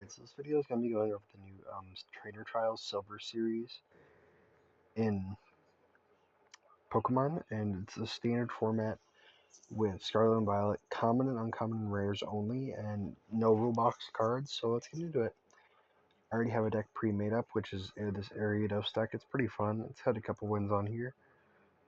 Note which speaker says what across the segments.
Speaker 1: So this video is going to be going over the new Trainer Trials Silver series in Pokemon, and it's a standard format with Scarlet and Violet, common and uncommon rares only, and no rule box cards. So let's get into it. I already have a deck pre-made up, which is this Ariados deck. It's pretty fun. It's had a couple wins on here.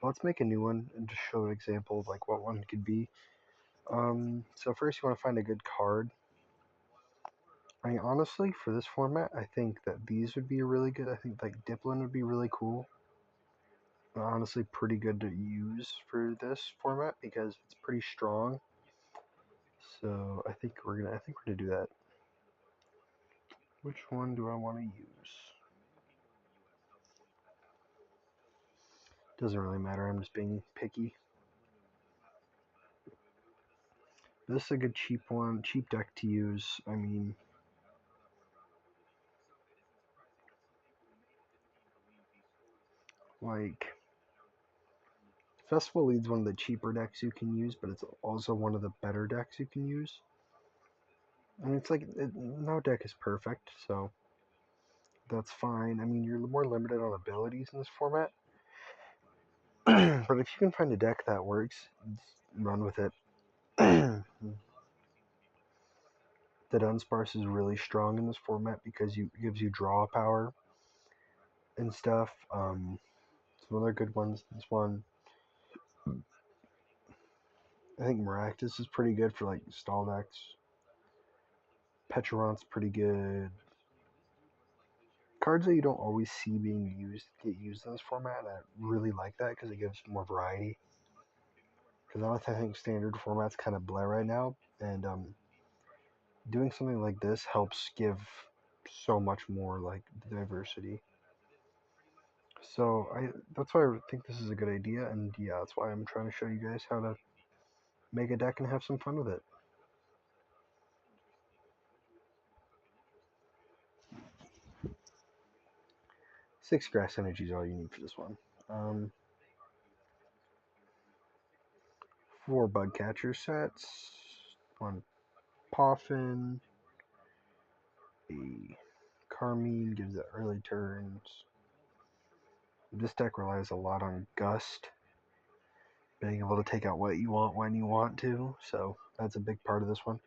Speaker 1: But let's make a new one and just show an example of like what one could be. So first you want to find a good card. I mean, honestly, for this format, I think that these would be really good. I think like Diplin would be really cool. Honestly, pretty good to use for this format because it's pretty strong. So I think we're gonna do that. Which one do I want to use? Doesn't really matter. I'm just being picky. This is a good cheap one, cheap deck to use. I mean, like Festival Lead's one of the cheaper decks you can use, but it's also one of the better decks you can use. And it's like no deck is perfect, so that's fine. I mean, you're more limited on abilities in this format, but if you can find a deck that works, run with it. The Dunsparce is really strong in this format because it gives you draw power and stuff. Some other good ones. This one, I think Maractus is pretty good for like stall decks. Petrovant's pretty good. Cards that you don't always see being used get used in this format, and I really like that because it gives more variety. Because I think standard format's kind of bleh right now, and doing something like this helps give so much more like diversity. So that's why I think this is a good idea, and yeah, that's why I'm trying to show you guys how to make a deck and have some fun with it. 6 grass energy is all you need for this one. 4 bug catcher sets, 1 Poffin, a Carmine gives it early turns. This deck relies a lot on Gust, being able to take out what you want when you want to, so that's a big part of this one.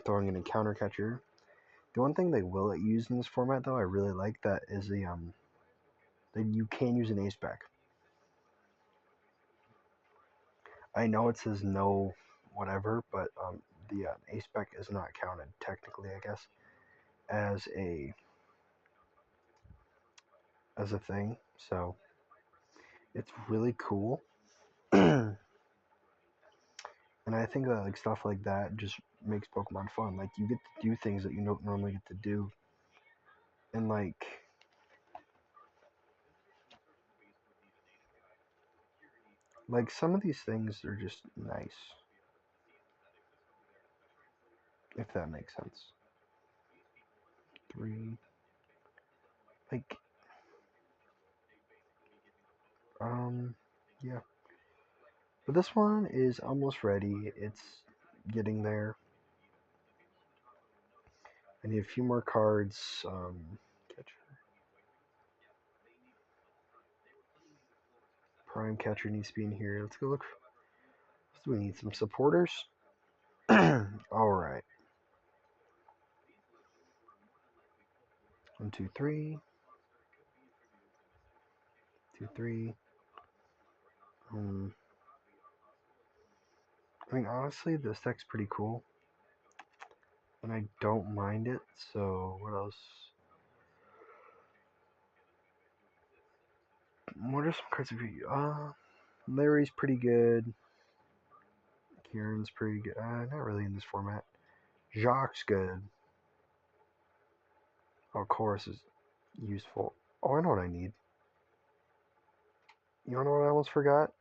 Speaker 1: Throwing in a counter catcher. The one thing they will let you use in this format, though, I really like that is that you can use an ace back. I know it says no, whatever, but the ace back is not counted technically, I guess, as a thing. So it's really cool, and I think that like stuff like that just makes Pokemon fun. Like you get to do things that you don't normally get to do, and like some of these things are just nice, if that makes sense. 3, like yeah. But this one is almost ready. It's getting there. I need a few more cards. Catcher. Prime catcher needs to be in here. Let's go look. Do we need some supporters? Alright. 1, 2, 3. 2, 3. I mean, honestly, this deck's pretty cool. And I don't mind it. So, what else? What are some cards of you? Larry's pretty good. Kieran's pretty good. Not really in this format. Jacques good. Of course is useful. Oh, I know what I need. You wanna know what I almost forgot?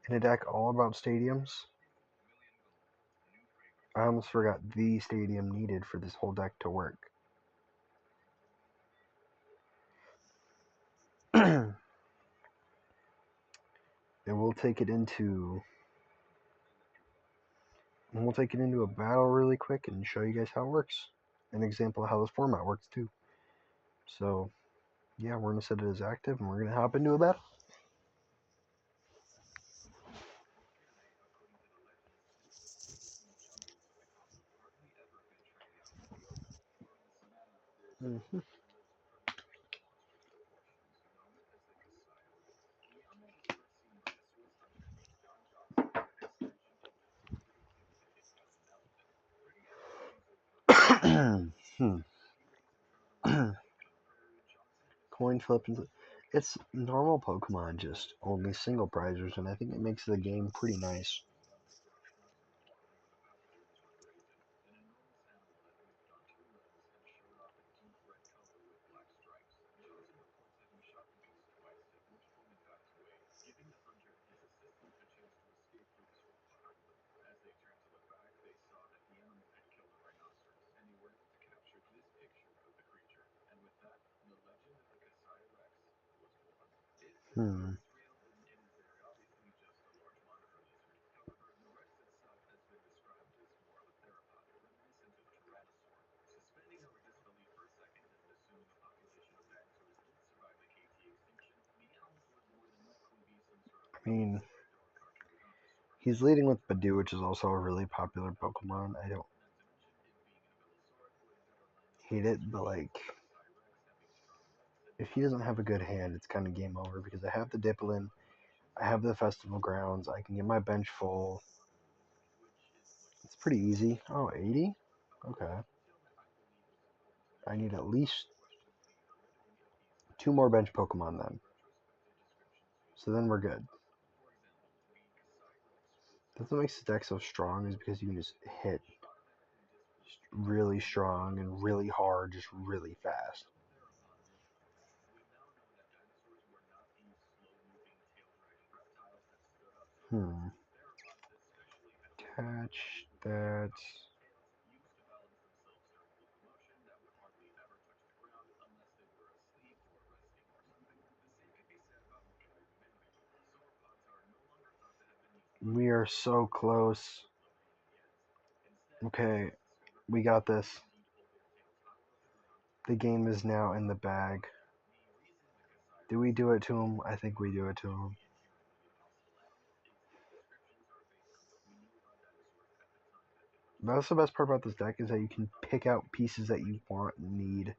Speaker 1: In a deck all about stadiums, I almost forgot the stadium needed for this whole deck to work. And we'll take it into And we'll take it into a battle really quick and show you guys how it works. An example of how this format works too. So yeah, we're gonna set it as active and we're gonna hop into a battle. Mm-hmm. Coin flip. It's normal Pokemon, just only single prizers, and I think it makes the game pretty nice. Hmm. I mean, he's leading with Badoo, which is also a really popular Pokemon. I don't hate it, but like, if he doesn't have a good hand, it's kind of game over because I have the Dipplin, I have the Festival Grounds, I can get my bench full. It's pretty easy. Oh, 80? Okay. I need at least two more bench Pokemon then. So then we're good. That's what makes the deck so strong is because you can just hit really strong and really hard, just really fast. Hmm. Catch that. We are so close. Okay, we got this. The game is now in the bag. Do we do it to him? I think we do it to him. That's the best part about this deck is that you can pick out pieces that you want and need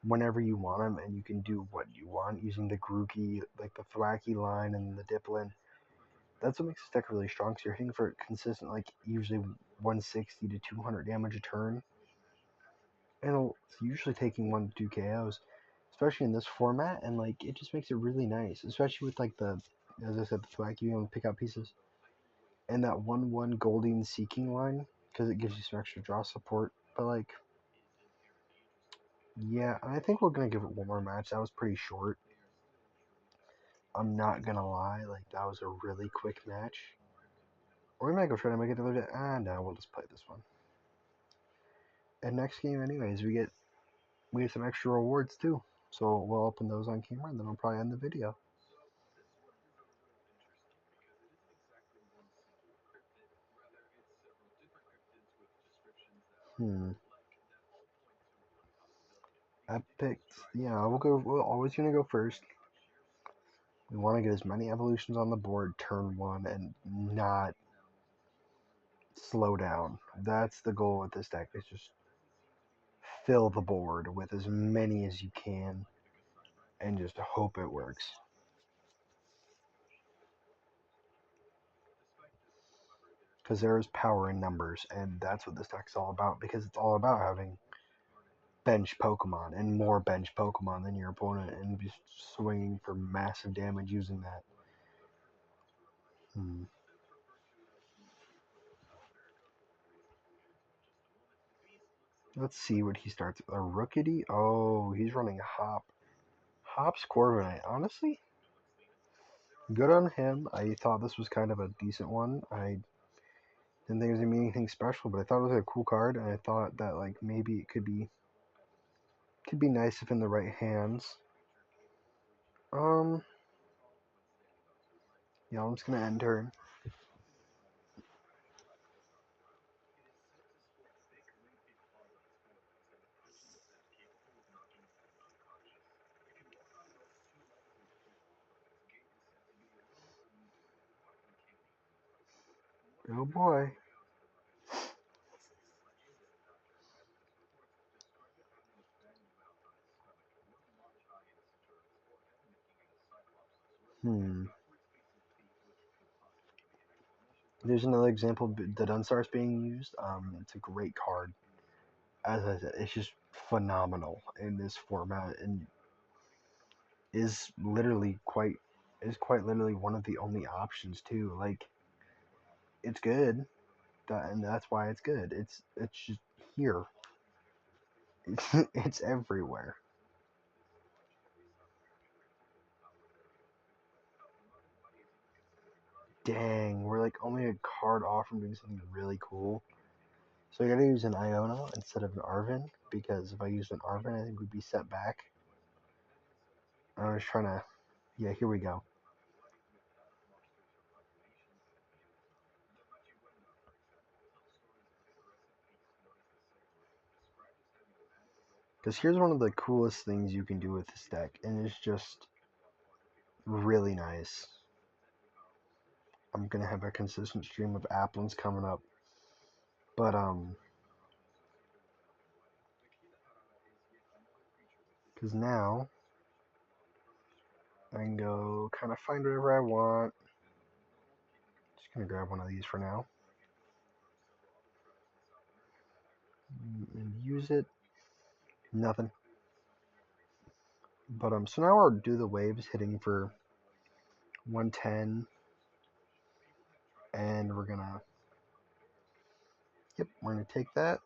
Speaker 1: whenever you want them, and you can do what you want using the Grookey, like the Thwacky line and the Dipplin. That's what makes this deck really strong. So you're hitting for consistent, like usually 160 to 200 damage a turn, and it's usually taking 1 to 2 KOs, especially in this format. And like it just makes it really nice, especially with like the, as I said, the Thwacky, you want to pick out pieces, and that 1/1 Goldeen Seeking line because it gives you some extra draw support. But like, yeah, I think we're gonna give it one more match. That was pretty short. I'm not gonna lie, like that was a really quick match. Or we might go try to make it another day. Ah, no, we'll just play this one. And next game, anyways, we get some extra rewards too. So we'll open those on camera, and then I'll probably end the video. Hmm. Epic. Yeah, we'll go. We're always gonna go first. We want to get as many evolutions on the board turn one and not slow down. That's the goal with this deck. Is just fill the board with as many as you can and just hope it works. Because there is power in numbers, and that's what this deck's all about. Because it's all about having bench Pokemon and more bench Pokemon than your opponent, and just swinging for massive damage using that. Hmm. Let's see what he starts with. A Rookity? Oh, he's running Hop. Hop's Corviknight. Honestly, good on him. I thought this was kind of a decent one. I didn't think it was gonna be anything special, but I thought it was a cool card, and I thought that like maybe it could be nice if in the right hands. Um, yeah, I'm just gonna end turn. Oh boy. There's another example. The Dunstar's being used. It's a great card. As I said, it's just phenomenal in this format, and is literally quite literally one of the only options too. Like, it's good, and that's why it's good. It's just here. It's everywhere. Dang, we're like only a card off from doing something really cool. So I gotta use an Iona instead of an Arvin, because if I used an Arvin, I think we'd be set back. I was trying to, yeah, here we go. Because here's one of the coolest things you can do with this deck, and it's just really nice. I'm gonna have a consistent stream of Applins coming up, but because now I can go kind of find whatever I want. Just gonna grab one of these for now and use it. Nothing. But so now we'll do the waves hitting for 110, and we're gonna take that,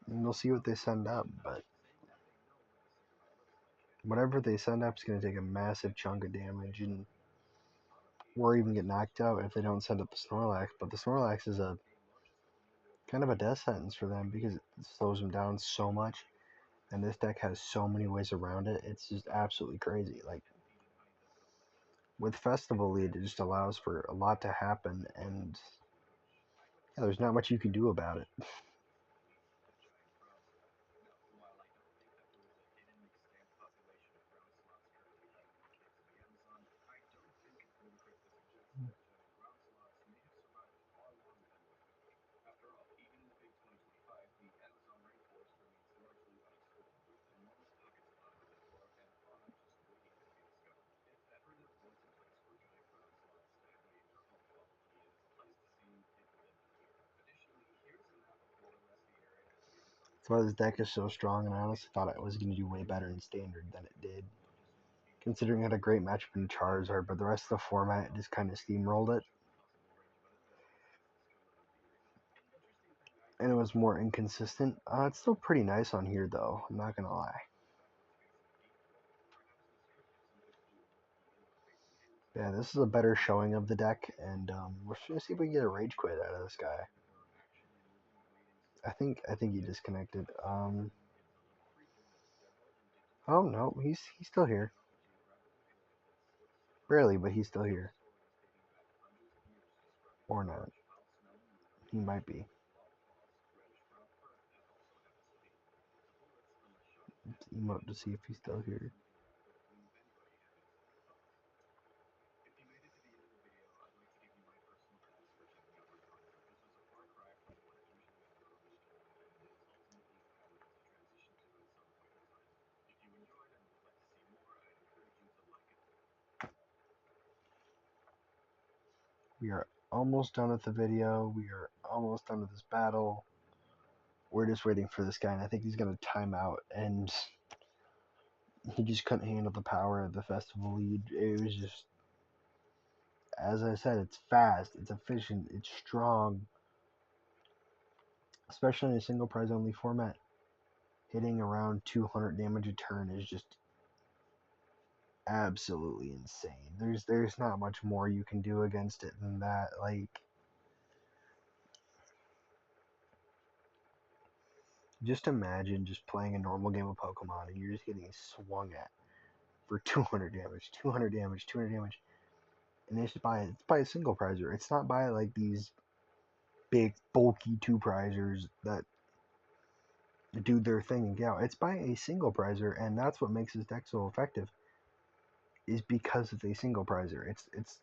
Speaker 1: and we'll see what they send up. But whatever they send up is gonna take a massive chunk of damage, and or even get knocked out if they don't send up the Snorlax. But the Snorlax is a kind of a death sentence for them because it slows them down so much, and this deck has so many ways around it. It's just absolutely crazy. Like, with Festival Lead, it just allows for a lot to happen, and yeah, there's not much you can do about it. That's why this deck is so strong, and I honestly thought it was going to do way better in Standard than it did, considering it had a great matchup in Charizard, but the rest of the format just kind of steamrolled it. And it was more inconsistent. It's still pretty nice on here, though. I'm not gonna lie. Yeah, this is a better showing of the deck, and we're just gonna see if we can get a Rage Quit out of this guy. I think he disconnected. Oh no, he's still here. Barely, but he's still here. Or not. He might be. Let's emote to see if he's still here. We are almost done with the video. We are almost done with this battle. We're just waiting for this guy, and I think he's gonna time out, and he just couldn't handle the power of the Festival Lead. It was just, as I said, it's fast, it's efficient, it's strong, especially in a single prize only format. Hitting around 200 damage a turn is just absolutely insane. There's not much more you can do against it than that. Like, just imagine just playing a normal game of Pokemon and you're just getting swung at for 200 damage, 200 damage, 200 damage, and it's by a single prizer. It's not by like these big bulky two prizers that do their thing and get out. It's by a single prizer, and that's what makes this deck so effective. Is because it's a single prizer. It's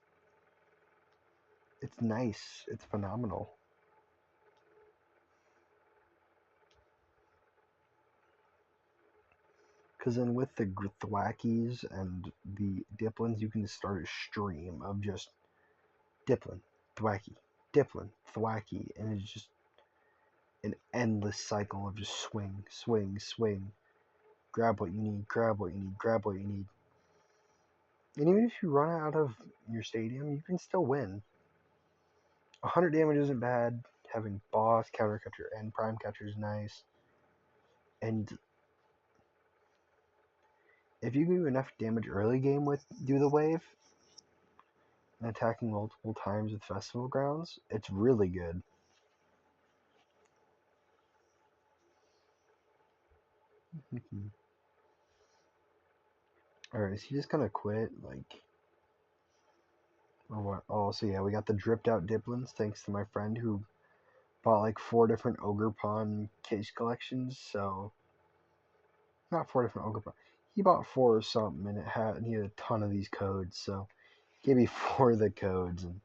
Speaker 1: It's nice. It's phenomenal. Because then with the Thwackies and the Diplins, you can start a stream of just Diplin, Thwacky, Diplin, Thwacky, and it's just an endless cycle of just swing, swing, swing. Grab what you need, grab what you need, grab what you need. And even if you run out of your stadium, you can still win. 100 damage isn't bad. Having boss, counter catcher, and prime catcher is nice. And if you do enough damage early game with Do the Wave and attacking multiple times with Festival Grounds, it's really good. Alright, is he just gonna quit? Like, or what? Oh, so yeah, we got the dripped out Diplins thanks to my friend who bought like 4 different Ogre Pawn case collections. So, not 4 different Ogre Pawn. He bought 4 or something, and he had a ton of these codes. So, he gave me 4 of the codes, and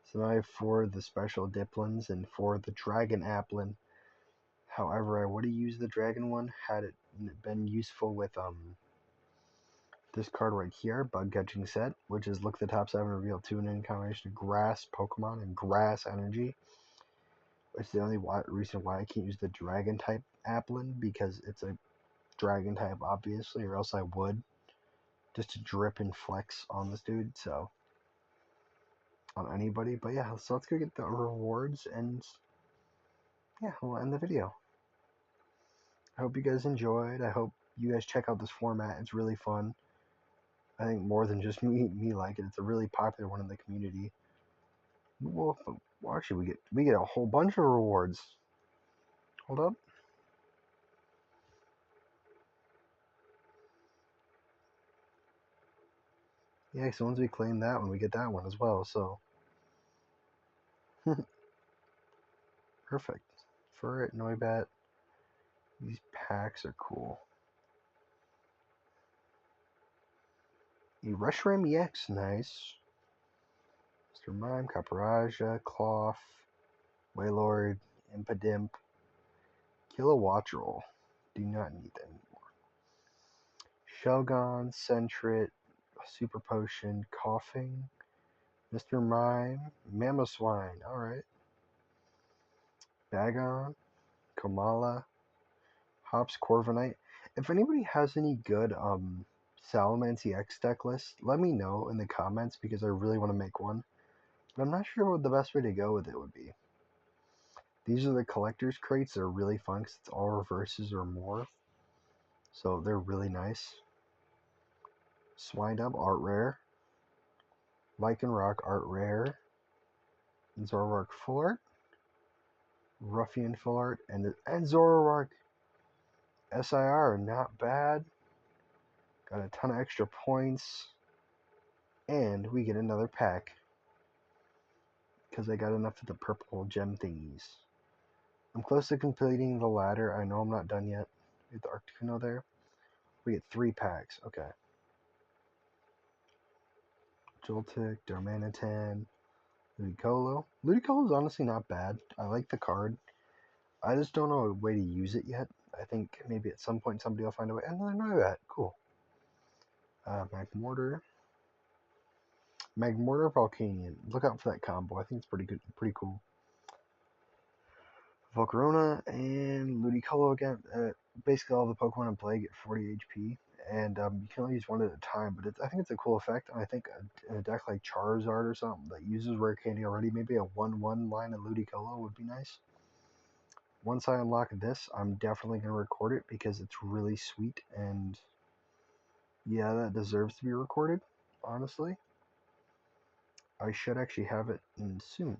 Speaker 1: so now I have 4 of the special Diplins and 4 of the Dragon Applin. However, I would have used the Dragon one had it been useful with this card right here, Bug Catching Set, which is look at the top 7, reveal 2 in combination of Grass Pokemon and Grass Energy. It's the only reason why I can't use the Dragon type Applin, because it's a Dragon type, obviously, or else I would. Just to drip and flex on this dude, so. On anybody, but yeah, so let's go get the rewards, and yeah, we'll end the video. I hope you guys enjoyed. I hope you guys check out this format. It's really fun. I think more than just me like it. It's a really popular one in the community. Well, actually, we get a whole bunch of rewards. Hold up. Yeah, so once we claim that one, we get that one as well. So perfect. Furret, Noibat. These packs are cool. A Reshiram EX, nice. Mr. Mime, Caparaja, Cloth, Wailord, Impidimp, Kilowattrel. Do not need that anymore. Shelgon, Sentret, Super Potion, Coughing, Mr. Mime, Mamoswine, alright. Bagon, Komala, Hops, Corviknight. If anybody has any good Salamence EX deck list, let me know in the comments because I really want to make one. But I'm not sure what the best way to go with it would be. These are the collector's crates. They're really fun because it's all reverses or more. So they're really nice. Swined Up, Art Rare. Lycanroc, Art Rare. Zoroark, Full Art. Ruffian, Full Art. And Zoroark SIR, not bad. Got a ton of extra points. And we get another pack. Because I got enough of the purple gem thingies. I'm close to completing the ladder. I know I'm not done yet. Get the Articuno there. We get 3 packs. Okay. Joltik, Darmanitan, Ludicolo. Ludicolo is honestly not bad. I like the card. I just don't know a way to use it yet. I think maybe at some point somebody will find a way. And I know that. Cool. Magmortar. Magmortar, Volcanion. Look out for that combo. I think it's pretty good. Pretty cool. Volcarona and Ludicolo again. Basically, all the Pokemon in play get 40 HP, and you can only use one at a time. But I think it's a cool effect. And I think a deck like Charizard or something that uses Rare Candy already, maybe a 1/1 line of Ludicolo would be nice. Once I unlock this, I'm definitely gonna record it because it's really sweet, and yeah, that deserves to be recorded. Honestly, I should actually have it in soon.